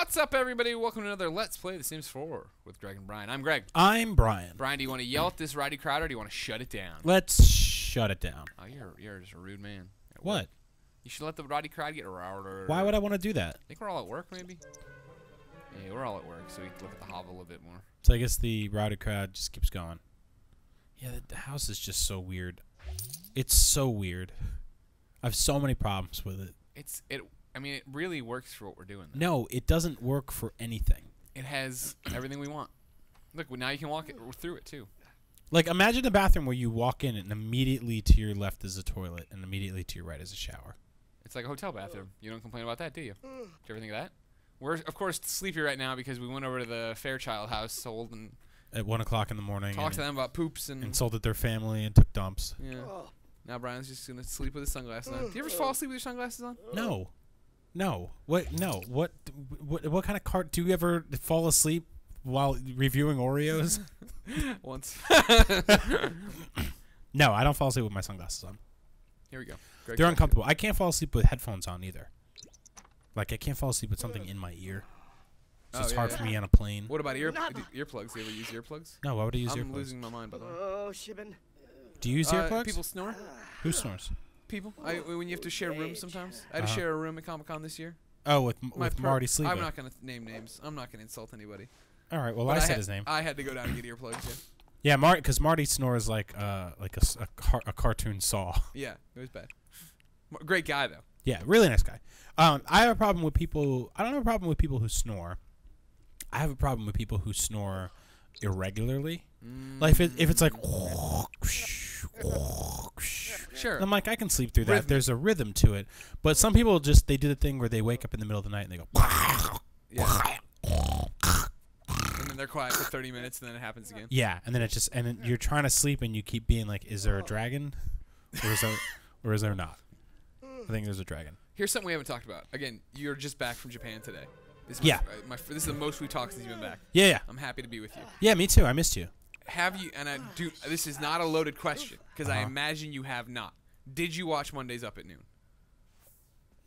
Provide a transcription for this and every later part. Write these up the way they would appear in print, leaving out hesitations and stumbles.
What's up, everybody? Welcome to another Let's Play The Sims 4 with Greg and Brian. I'm Greg. I'm Brian. Brian, do you want to yell at this rowdy crowd or do you want to shut it down? Let's shut it down. Oh, you're just a rude man. What? You should let the rowdy crowd get router. Why would I want to do that? I think we're all at work, maybe? Yeah, we're all at work, so we can look at the hovel a bit more. So I guess the rowdy crowd just keeps going. Yeah, the house is just so weird. It's so weird. I have so many problems with it. I mean, it really works for what we're doing, though. No, it doesn't work for anything. It has everything we want. Look, now you can walk through it, too. Like, imagine a bathroom where you walk in and immediately to your left is a toilet and immediately to your right is a shower. It's like a hotel bathroom. You don't complain about that, do you? Do you ever think of that? We're, of course, sleepy right now because we went over to the Fairchild household and at 1 o'clock in the morning. Talked to them about poops and insulted their family and took dumps. Yeah. Now Brian's just gonna sleep with his sunglasses on. Do you ever fall asleep with your sunglasses on? No. No. What? No. What kind of cart do you ever fall asleep while reviewing Oreos? Once. No, I don't fall asleep with my sunglasses on. Here we go. Greg, they're uncomfortable. I can't fall asleep with headphones on either. Like, I can't fall asleep with something in my ear. So it's hard for me on a plane. What about earplugs? Do you ever use earplugs? No, why would I use earplugs? I'm losing my mind, by the way. Oh, shipping. Do you use earplugs? People snore. Who snores? People. When you have to share rooms sometimes. I had to share a room at Comic-Con this year. Oh, with Marty sleeping. I'm not going to name names. I'm not going to insult anybody. All right, well, I said his name. I had to go down and get earplugs, yeah. Yeah, because Marty snores like a cartoon saw. Yeah, it was bad. Great guy, though. Yeah, really nice guy. I have a problem with people. I don't have a problem with people who snore. I have a problem with people who snore irregularly. Like if it's like, sure. I'm like, I can sleep through that. Rhythmic. There's a rhythm to it. But some people they do the thing where they wake up in the middle of the night and they go. Yeah. And then they're quiet for 30 minutes and then it happens again. Yeah, and then then you're trying to sleep and you keep being like, is there a dragon, or is there not? I think there's a dragon. Here's something we haven't talked about. Again, you're just back from Japan today. This is this is the most we talked since you've been back. Yeah. I'm happy to be with you. Yeah, me too. I missed you. Have you? And this is not a loaded question because I imagine you have not. Did you watch Mondays Up at Noon?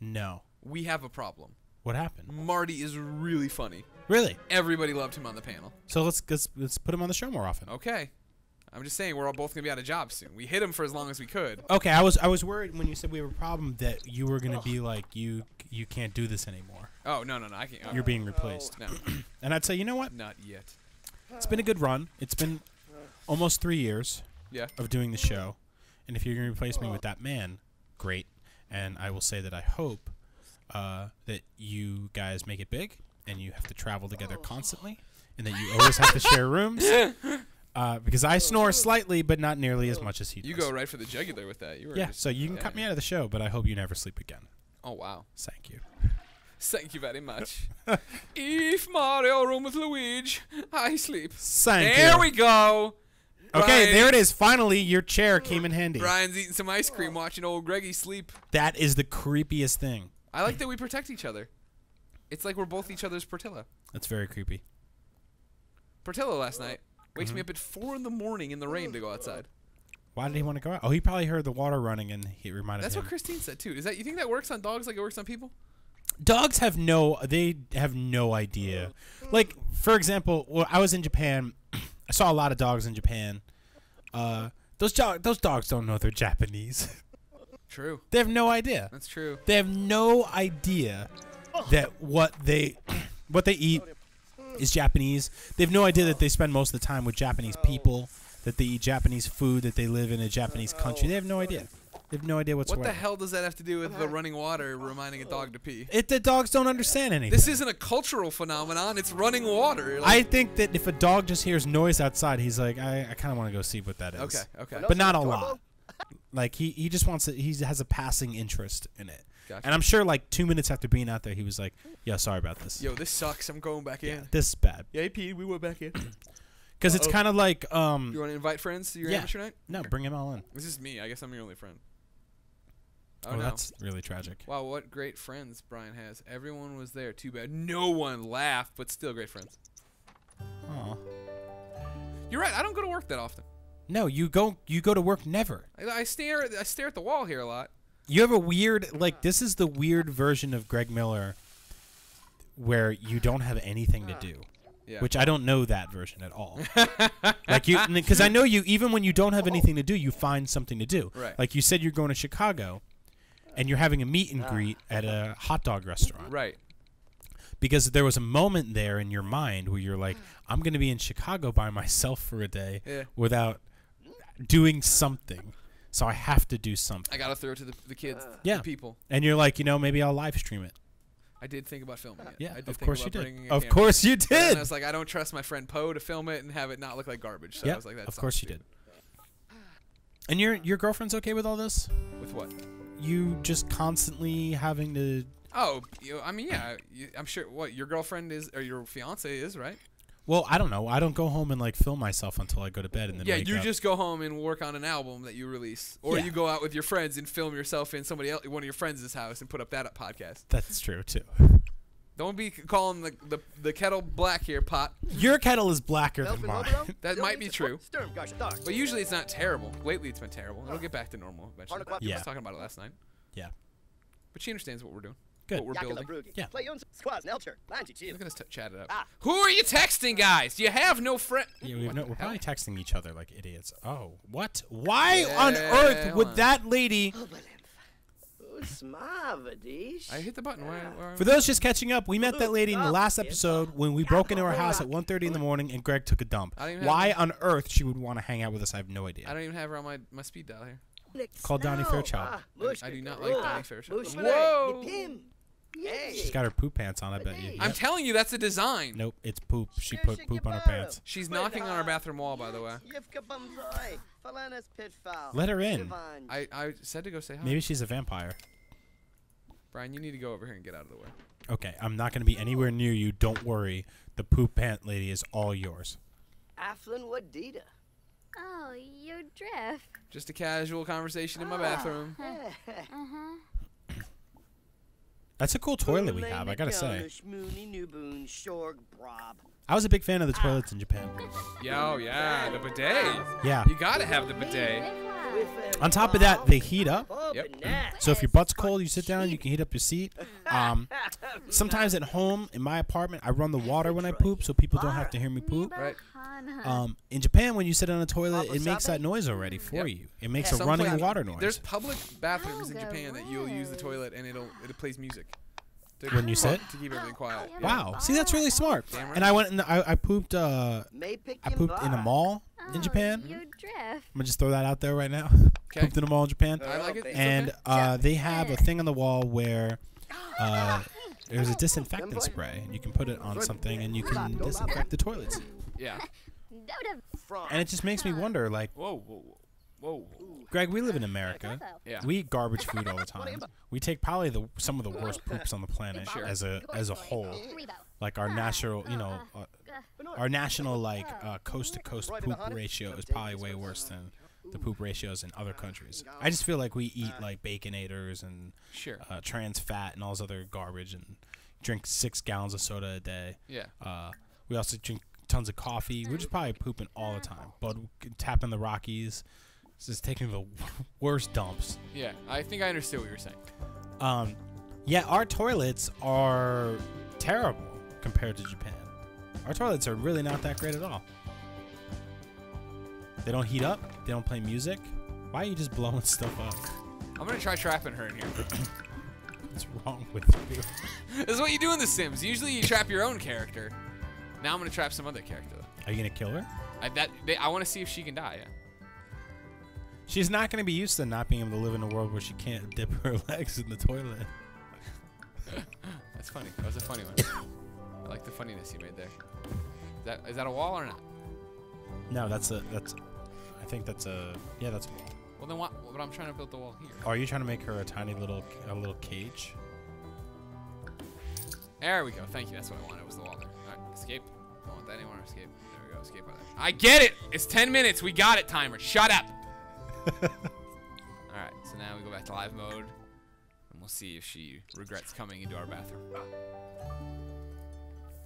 No. We have a problem. What happened? Marty is really funny. Really? Everybody loved him on the panel. So let's put him on the show more often. Okay. I'm just saying we're all both gonna be out of jobs soon. We hit him for as long as we could. Okay, I was worried when you said we have a problem that you were gonna be like you can't do this anymore. Oh no, I can't. You're being replaced. No. And I'd say, you know what? Not yet. It's been a good run. It's been almost 3 years. Yeah. Of doing the show, and if you're gonna replace me with that man, great. And I will say that I hope that you guys make it big, and you have to travel together constantly, and that you always have to share rooms. Because I snore slightly, but not nearly as much as he does. You go right for the jugular with that. So you can cut me out of the show, but I hope you never sleep again. Oh, wow. Thank you. Thank you very much. If Mario room with Luigi, I sleep. Thank you. There we go. Okay, Brian, there it is. Finally, your chair came in handy. Brian's eating some ice cream, watching old Greggy sleep. That is the creepiest thing. I like that we protect each other. It's like we're both each other's Portillo. That's very creepy. Portillo last night wakes me up at 4 in the morning in the rain to go outside. Why did he want to go out? Oh, he probably heard the water running and he reminded him. That's what Christine said too. You think that works on dogs like it works on people? Dogs have no idea. Like, for example, when I was in Japan, I saw a lot of dogs in Japan. Those dogs don't know they're Japanese. True. They have no idea. That's true. They have no idea that what they eat is Japanese. They have no idea that they spend most of the time with Japanese people, that they eat Japanese food, that they live in a Japanese country. They have no idea. They have no idea whatsoever. What the hell does that have to do with the running water reminding a dog to pee? The dogs don't understand anything. This isn't a cultural phenomenon. It's running water. I think that if a dog just hears noise outside, he's like, I kind of want to go see what that is. Okay. But not a lot. Like, he just wants it. He has a passing interest in it. Gotcha. And I'm sure, like, 2 minutes after being out there, he was like, yeah, sorry about this. Yo, this sucks. I'm going back in. Yeah, this is bad. Yeah, Pete, we went back in. Because it's kind of like... You want to invite friends to your amateur night? No, bring them all in. This is me. I guess I'm your only friend. Oh, no. That's really tragic. Wow, what great friends Brian has. Everyone was there. Too bad no one laughed, but still great friends. Aw. You're right. I don't go to work that often. No, you go to work never. I stare at the wall here a lot. You have a weird, like, this is the weird version of Greg Miller where you don't have anything to do. Yeah. Which I don't know that version at all. Like you, because I know you. Even when you don't have anything to do, you find something to do. Right. Like you said, you're going to Chicago, and you're having a meet and greet at a hot dog restaurant. Right. Because there was a moment there in your mind where you're like, I'm going to be in Chicago by myself for a day without doing something. So I have to do something. I got to throw it to the kids, Yeah. the people. And you're like, maybe I'll live stream it. I did think about filming it. Yeah, I did of think course you about did. bringing a Of camera. course you But then did. I was like, I don't trust my friend Poe to film it and have it not look like garbage. So I was like, that's of course you did. And your girlfriend's okay with all this? With what? You just constantly having to... Oh, I mean, yeah. I'm sure. What, your girlfriend is, or your fiance is, right? Well, I don't know. I don't go home and like film myself until I go to bed and then wake you up. just go home and work on an album that you release, or Yeah. you go out with your friends and film yourself in one of your friends' house and put up that podcast. That's true too. Don't be calling the kettle black here, pot. Your kettle is blacker than mine. That might be true, but usually it's not terrible. Lately, it's been terrible. It'll get back to normal eventually. Yeah. I was talking about it last night. Yeah. But she understands what we're doing. Good. What we're building. Yeah. Look at us chat it up. Who are you texting, guys? You have no friend. Yeah, we're probably texting each other like idiots. Oh, what? Why on Yeah, earth hold would on. that lady... I hit the button. Why For those just catching up, we met that lady in the last episode when we broke into her house at 1:30 in the morning and Greg took a dump. I don't even Why have on earth she would want to hang out with us, I have no idea. I don't even have her on my speed dial here. Call Donnie Fairchild. I do not like Donnie Fairchild. Whoa! Whoa! She's got her poop pants on, I bet you. I'm telling you, that's a design. Nope, it's poop. She put poop on her pants. She's knocking on our bathroom wall, by the way. Let her in. I said to go say hi. Maybe she's a vampire. Brian, you need to go over here and get out of the way. Okay, I'm not going to be anywhere near you. Don't worry. The poop pant lady is all yours. Oh, you drift. Just a casual conversation in my bathroom. That's a cool toilet we have, I gotta say. I was a big fan of the toilets in Japan. Yo, yeah, the bidet. Yeah. You gotta have the bidet. On top of that, they heat up. Yep. So if your butt's cold, you sit down, you can heat up your seat. Sometimes at home, in my apartment, I run the water when I poop so people don't have to hear me poop. Right. In Japan, when you sit on a toilet, it makes that noise already for you. It makes a Some running places- water noise. There's public bathrooms in Japan that you'll use the toilet and it plays music. When you sit? To keep everything quiet. Yeah. Wow. See, that's really smart. Damn right. And I went and I pooped in a mall in Japan. You drift. I'm gonna just throw that out there right now. Okay. Pooped in a mall in Japan. I like it. It's And okay. they have a thing on the wall where there's a disinfectant spray. You can put it on something and you can disinfect the toilets. Yeah. And it just makes me wonder, like, Whoa, whoa, whoa. Greg, we live in America. Yeah. We eat garbage food all the time. We take probably some of the worst poops on the planet Sure. as a whole. Like our national, our national like coast to coast poop ratio is probably way worse than the poop ratios in other countries. I just feel like we eat like Baconators and Sure. trans fat and all this other garbage and drink 6 gallons of soda a day. Yeah. We also drink tons of coffee. We're just probably pooping all the time. But tapping the Rockies, just taking the worst dumps. Yeah. I think I understood what you were saying. Yeah, our toilets are terrible compared to Japan. Our toilets are really not that great at all. They don't heat up. They don't play music. Why are you just blowing stuff up? I'm gonna try trapping her in here. What's wrong with you? This is what you do in The Sims. Usually you trap your own character. Now I'm gonna trap some other character. Are you gonna kill her? I want to see if she can die. Yeah. She's not gonna be used to not being able to live in a world where she can't dip her legs in the toilet. That's funny. That was a funny one. I like the funniness you made there. Is that a wall or not? No, I think that's a wall. Well then what? But I'm trying to build the wall here. Are you trying to make her a tiny little cage? There we go. Thank you. That's what I wanted. Was the wall there? All right. Escape. Don't want that anymore. Escape. There we go. Escape on that. I get it. It's 10 minutes. We got it. Timer. Shut up. All right. So now we go back to live mode, and we'll see if she regrets coming into our bathroom.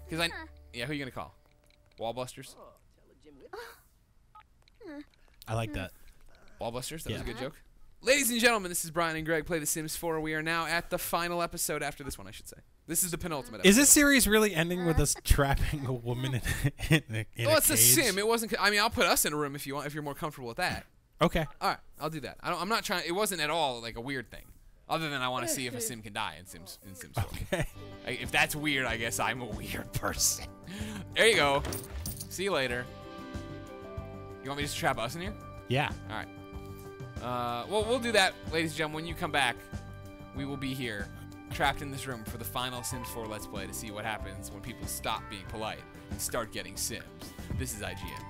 Because yeah. Who are you gonna call? Wallbusters. I like that. Wallbusters. That was a good joke. Ladies and gentlemen, this is Brian and Greg Play The Sims 4. We are now at the final episode after this one, I should say. This is the penultimate episode. Is this series really ending with us trapping a woman in a Well, it's cage? a sim. It wasn't. I mean, I'll put us in a room if you want. If you're more comfortable with that. Okay. All right, I'll do that. I'm not trying. It wasn't at all like a weird thing, other than I want to see if a sim can die in Sims 4. Okay. If that's weird, I guess I'm a weird person. There you go. See you later. You want me to just trap us in here? Yeah. All right. Well, we'll do that, ladies and gentlemen. When you come back, we will be here, trapped in this room for the final Sims 4 Let's Play to see what happens when people stop being polite and start getting Sims. This is IGN.